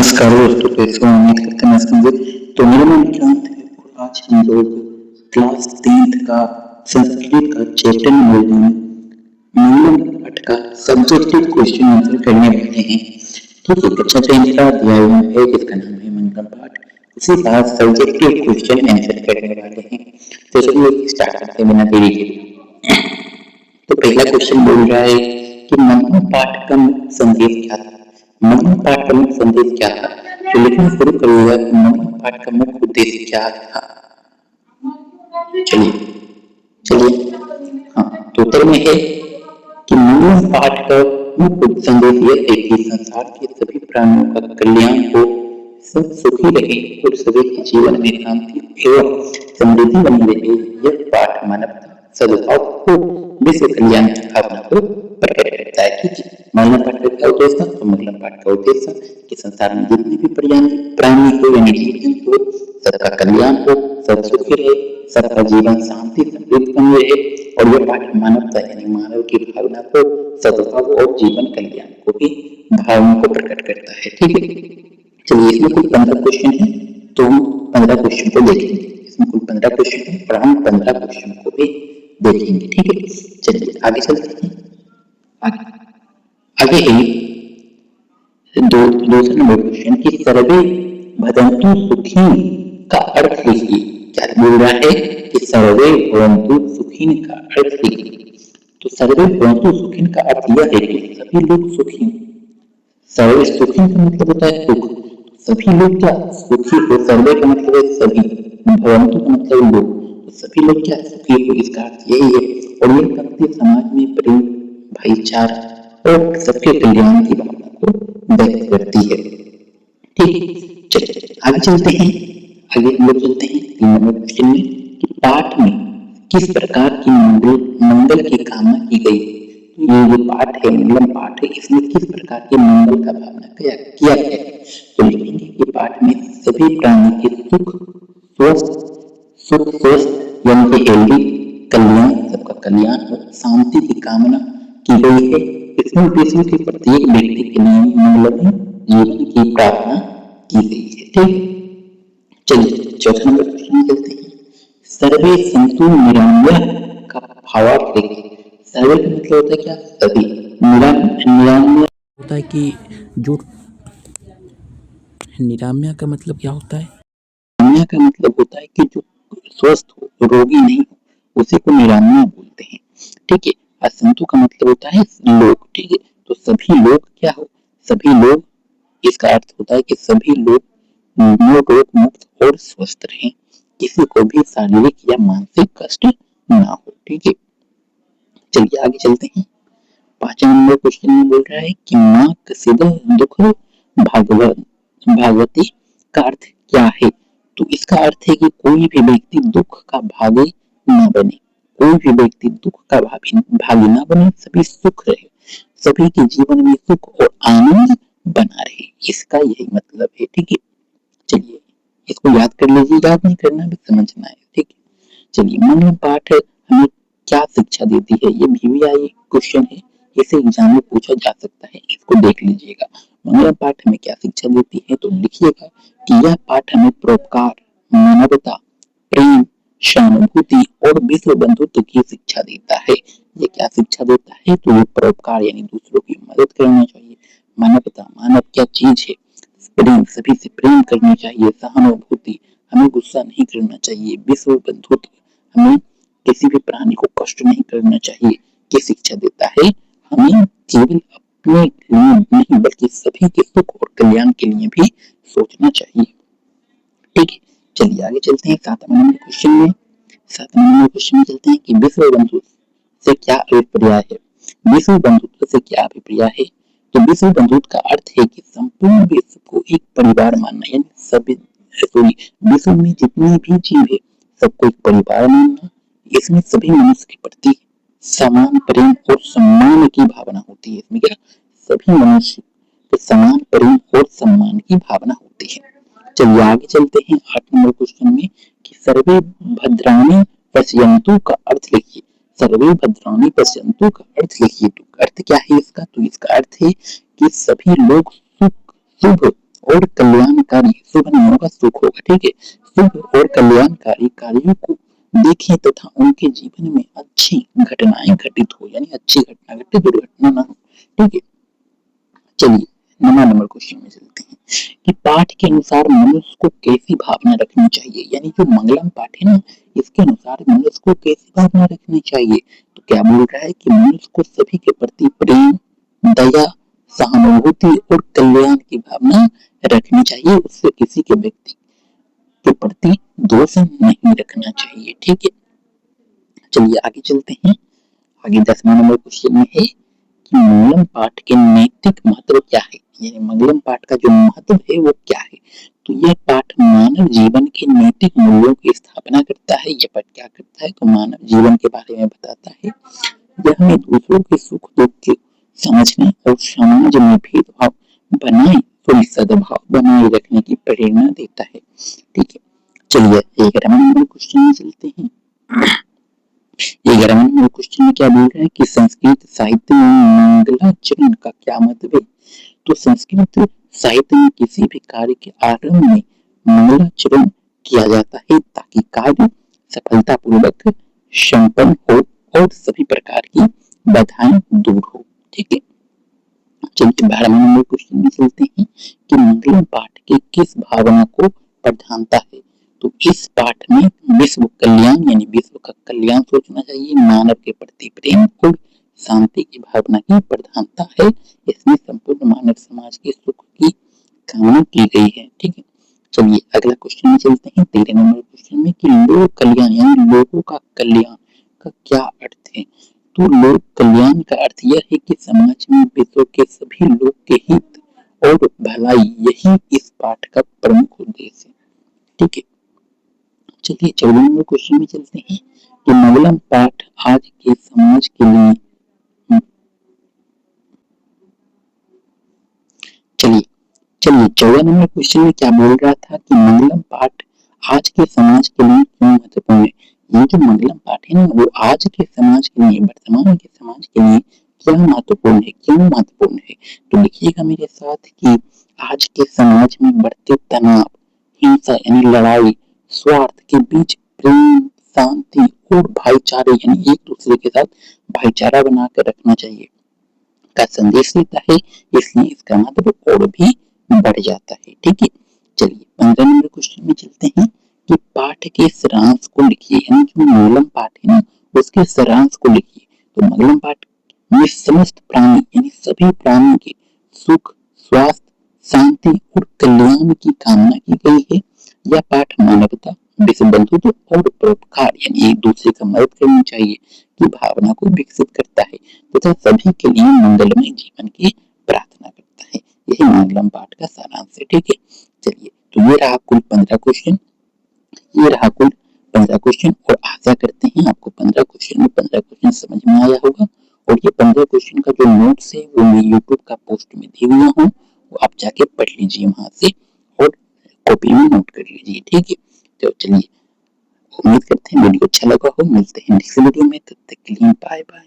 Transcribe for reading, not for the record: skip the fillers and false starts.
नमस्कार दोस्तों, कैसे हो? उम्मीद करते हैं समझे। तो मेरा नाम निशांत है और आज हम लोग क्लास 10th का संस्कृत का चैप्टर नंबर 9 पाठ का सब्जेक्टिव क्वेश्चन आंसर करने वाले हैं। ठीक है, कक्षा 10 का अध्याय है जिसका नाम है मंगलम पाठ। उसी का सब्जेक्टिव क्वेश्चन आंसर करने वाले हैं। तो चलिए स्टार्ट करते हैं बिना देरी के। तो पहला क्वेश्चन बोल रहा है कि मंगलम पाठ का मुख्य संदेश क्या था। मंगलम पाठ का मुख्य संदेश क्या था? तो लिखना शुरू करिएगा कि मंगलम पाठ का मुख्य उद्देश्य क्या था। चलिए चलिए हाँ, तो उत्तर में है कि मंगलम पाठ का मुख्य संदेश यह है कि संसार के सभी प्राणियों का कल्याण हो, सब सुखी रहे और सभी के जीवन में शांति एवं समृद्धि बनी रहे। यह पाठ मानवता सद्भाव को, विश्व कल्याण की भावना को प्रकट करता है। ठीक है, मंगलम पाठ का क्या उद्देश्य? तो मंगलम पाठ का उद्देश्य कि संसार में जितने भी प्राणी हो यानी जीव जंतु हो, सबका कल्याण हो, सब सुखी रहे, सबका जीवन शांति समृद्धि बनी रहे। और यह पाठ मानवता यानी मानव की भावना को, सद्भाव और जीवन कल्याण को भी भावना को प्रकट करता है। ठीक है, चलिए इसमें कुल 15 क्वेश्चन है, तो हम 15 क्वेश्चन को देखेंगे। इसमें कुल 15 क्वेश्चन है और हम 15 क्वेश्चन को भी देखेंगे। ठीक है, चलिए आगे चलते हैं। आगे है दूसरा नंबर क्वेश्चन कि सर्वे भवन्तु सुखिन का अर्थ लिखिए। क्या बोल रहा है कि सर्वे भवन्तु सुखिन का अर्थ लिखिए। तो सर्वे भवन्तु सुखिन का अर्थ यह है कि सभी लोग सुखी। सर्वे सुखिन का मतलब होता है सुख, सभी लोग क्या सुखी हो। सर्वे का मतलब है सभी, भवन्तु का मतलब लोग, तो सभी लोग क्या सुखी हो, इसका अर्थ यही है। और यह पंक्ति समाज में प्रेम, भाईचारा और सबके कल्याण की भावना को व्यक्त करती है। ठीक है, चलिए आगे चलते हैं। आगे हम लोग चलते हैं 3 नंबर क्वेश्चन में कि पाठ में किस प्रकार की मंगल की कामना की गई। तो ये जो पाठ है मंगलम पाठ है, इसमें किस प्रकार के मंगल का भावना किया गया है। तो लिखेंगे कि पाठ में सभी प्राणी के सुख स्वस्थ यानी कि हेल्दी, कल्याण सबका कल्याण और शांति की कामना की गई है। इसमें विश्व के प्रत्येक व्यक्ति के लिए मंगलमय जीवन की प्रार्थना की गई है। ठीक, चलिए चौथा नंबर क्वेश्चन चलते हैं। सर्वे सन्तु निरामया का भावार्थ लिखिए। सर्वे का मतलब होता है क्या? सभी। निरामया होता है कि जो निराम्या का मतलब क्या होता है? निरामया का मतलब होता है कि जो स्वस्थ हो, रोगी नहीं हो, उसी को निरामया बोलते हैं। ठीक है, असंतु का मतलब होता है लोग। ठीक है, तो सभी लोग क्या हो, सभी लोग, इसका अर्थ होता है कि सभी लोग रोग मुक्त और स्वस्थ रहें, किसी को भी शारीरिक या मानसिक कष्ट ना हो। ठीक है, चलिए आगे चलते हैं। 5 नंबर क्वेश्चन में बोल रहा है कि माँ कसिद दुख भागवती का अर्थ क्या है। तो इसका अर्थ है कि कोई भी व्यक्ति दुख का भागी ना बने, कोई भी व्यक्ति दुख का भागी ना बने, सभी सुख रहे, सभी के जीवन में सुख और आनंद बना रहे, इसका यही मतलब है। ठीक है, चलिए इसको याद कर लीजिए, याद नहीं करना भी समझना है। ठीक है, चलिए मंगलम पाठ हमें क्या शिक्षा देती है, ये VVI क्वेश्चन है, इसे एग्जाम में पूछा जा सकता है, इसको देख लीजिएगा। मंगलम पाठ हमें क्या शिक्षा देती है, तो लिखिएगा कि यह पाठ हमें परोपकार, मानवता, प्रेम, सहानुभूति और विश्व बंधुत्व की शिक्षा देता है। ये क्या शिक्षा देता है? तो ये परोपकार यानी दूसरों की मदद करना चाहिए, मानवता, मानव क्या चीज है, प्रेम, सभी से प्रेम करनी चाहिए, सहानुभूति, हमें गुस्सा नहीं करना चाहिए, विश्व बंधुत्व, हमें किसी भी प्राणी को कष्ट नहीं करना चाहिए, ये शिक्षा देता है। हमें केवल अपने लिए नहीं बल्कि सभी के सुख और कल्याण के लिए भी सोचना चाहिए। ठीक है, चलिए आगे चलते हैं 7वें नंबर क्वेश्चन में। 7वें नंबर क्वेश्चन में चलते हैं कि विश्व बंधुत्व से क्या अभिप्राय है। विश्व बंधुत्व से क्या अभिप्राय है? तो विश्व बंधुत्व का अर्थ है कि संपूर्ण विश्व को एक परिवार मानना, यानी सभी विश्व में जितने भी जीव है सबको एक परिवार मानना। इसमें सभी मनुष्य के प्रति समान प्रेम और सम्मान की भावना होती है। इसमें क्या, सभी मनुष्य को समान प्रेम और सम्मान की भावना होती है। चलिए आगे चलते हैं 8 नंबर क्वेश्चन में कि सर्वे भद्राणि पश्यन्तु का अर्थ लिखिए। सर्वे भद्राणि पश्यन्तु का अर्थ लिखिए। तो अर्थ क्या है इसका? तो इसका अर्थ है कि सभी लोग सुख, शुभ और कल्याणकारी शुभ नहीं होगा, सुख होगा। ठीक है, शुभ और कल्याणकारी कार्यों को देखें तथा उनके जीवन में अच्छी घटनाएं घटित हो, यानी अच्छी घटना घटे, दुर्घटना ना हो। ठीक है, चलिए 9 नंबर क्वेश्चन में चलते हैं कि पाठ के अनुसार मनुष्य को कैसी भावना रखनी चाहिए। यानी जो मंगलम पाठ है ना, इसके अनुसार मनुष्य को कैसी भावना रखनी चाहिए। तो क्या बोल रहा है कि मनुष्य को सभी के प्रति प्रेम, दया, सहानुभूति और कल्याण की भावना रखनी चाहिए। उससे किसी के व्यक्ति के प्रति दोष नहीं रखना चाहिए। ठीक है, चलिए आगे चलते हैं। आगे 10वां नंबर क्वेश्चन में है कि मंगलम पाठ के नैतिक महत्व क्या है। यानी मंगलम पाठ का जो महत्व है वो क्या है। तो यह पाठ मानव जीवन के नैतिक मूल्यों की स्थापना करता है। यह पाठ क्या करता है, तो मानव जीवन के बारे में बताता है। यह हमें दूसरों के सुख दुख के समझने और समाज में भेदभाव बनाए तो सद्भाव बनाए रखने की प्रेरणा देता है। ठीक है, चलिए 11वां नंबर क्वेश्चन में चलते हैं। 11वां नंबर क्वेश्चन में क्या बोल रहे हैं कि संस्कृत साहित्य में मंगलाचरण का क्या मतलब है। तो संस्कृत साहित्य में किसी भी कार्य के आरंभ में मंगलाचरण किया जाता है ताकि कार्य सफलतापूर्वक संपन्न हो और सभी प्रकार की बाधाएं दूर हो। ठीक है, चलिए 12वां नंबर क्वेश्चन में चलते हैं कि मंगलम पाठ की किस भावना को प्रधानता है। तो इस पाठ में विश्व कल्याण यानी विश्व का कल्याण सोचना चाहिए, मानव के प्रति प्रेम और शांति की भावना की प्रधानता है। इसमें संपूर्ण मानव समाज के सुख की कामना की गई है। ठीक है, चलिए अगला क्वेश्चन में चलते हैं 13 नंबर क्वेश्चन में कि लोक कल्याण यानी लोगों का कल्याण का क्या अर्थ है। तो लोक कल्याण का अर्थ यह है कि समाज में विश्व के सभी लोग के हित और भलाई, यही इस पाठ का प्रमुख उद्देश्य है। ठीक है, चलिए 14 नंबर क्वेश्चन में चलते हैं कि मंगलम पाठ आज के समाज के लिए चलिए 14 नंबर क्वेश्चन में क्या बोल रहा था कि मंगलम पाठ आज के समाज के लिए क्यों महत्वपूर्ण है। ये जो मंगलम पाठ है ना, वो आज के समाज के लिए, वर्तमान के समाज के लिए क्या महत्वपूर्ण है, क्यों महत्वपूर्ण है। तो लिखिएगा मेरे साथ कि आज के समाज में बढ़ते तनाव, हिंसा यानी लड़ाई, स्वार्थ के बीच प्रेम, शांति और भाईचारे यानी एक दूसरे के साथ भाईचारा बनाकर रखना चाहिए का संदेश देता है। इसलिए इसका महत्व और भी बढ़ जाता है। ठीक है, चलिए 15 नंबर क्वेश्चन में चलते हैं कि पाठ के सारांश को लिखिए। यानी जो मंगलम पाठ है ना, उसके सारांश को लिखिए। तो मंगलम पाठ में समस्त प्राणी यानी सभी प्राणियों के सुख, स्वास्थ्य, शांति और कल्याण की कामना की गई है। यह पाठ मानवता, विश्व बंधुत्व और परोपकार यानी एक दूसरे का मदद करनी चाहिए की भावना को विकसित करता है तथा सभी के लिए मंगलमय जीवन की प्रार्थना करता है। यही मंगलम पाठ का सारांश है। ठीक है, चलिए तो ये रहा कुल 15 क्वेश्चन, और आशा करते हैं आपको 15 क्वेश्चन में 15 क्वेश्चन समझ में आया होगा। और ये 15 क्वेश्चन का जो नोट्स है वो मैं यूट्यूब का पोस्ट में दिया हुआ हूँ, वो आप जाके पढ़ लीजिए वहां से और कॉपी में नोट कर लीजिए। ठीक है, तो चलिए उम्मीद करते हैं वीडियो अच्छा लगा हो। मिलते हैं नेक्स्ट वीडियो में, तब तक के लिए बाय बाय।